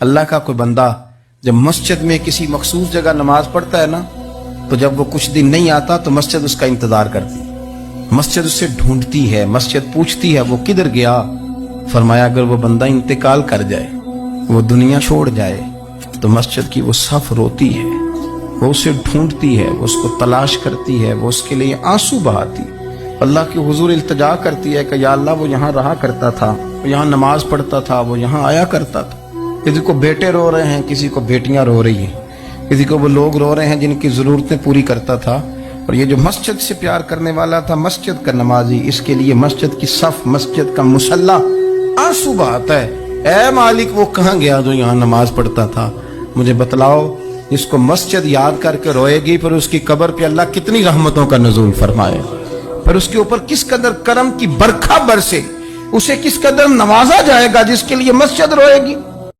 अल्लाह का कोई बंदा जब मस्जिद में किसी मखसूस जगह नमाज पढ़ता है ना, तो जब वो कुछ दिन नहीं आता तो मस्जिद उसका इंतजार करती है, मस्जिद उससे ढूंढती है, मस्जिद पूछती है वो किधर गया। फरमाया अगर वो बंदा इंतकाल कर जाए, वो दुनिया छोड़ जाए, तो मस्जिद की वो सफ रोती है, वो उसे ढूंढती है, वो उसको तलाश करती है, वो उसके लिए आंसू बहाती, अल्लाह की हुजूर इल्तिजा करती है कि या अल्लाह वो यहाँ रहा करता था, वो यहाँ नमाज पढ़ता था, वो यहाँ आया करता था। किसी को बेटे रो रहे हैं, किसी को बेटियां रो रही हैं, किसी को वो लोग रो रहे हैं जिनकी जरूरतें पूरी करता था। और ये जो मस्जिद से प्यार करने वाला था, मस्जिद का नमाजी, इसके लिए मस्जिद की सफ, मस्जिद का मुसल्ला आंसू बहाता है, ऐ मालिक वो कहाँ गया जो यहाँ नमाज पढ़ता था, मुझे बतलाओ। जिसको मस्जिद याद करके रोएगी, फिर उसकी कब्र पे अल्लाह कितनी रहमतों का नज़ूल फरमाए, फिर उसके ऊपर किस कदर करम की बरखा बरसे, उसे किस कदर नवाजा जाएगा जिसके लिए मस्जिद रोएगी।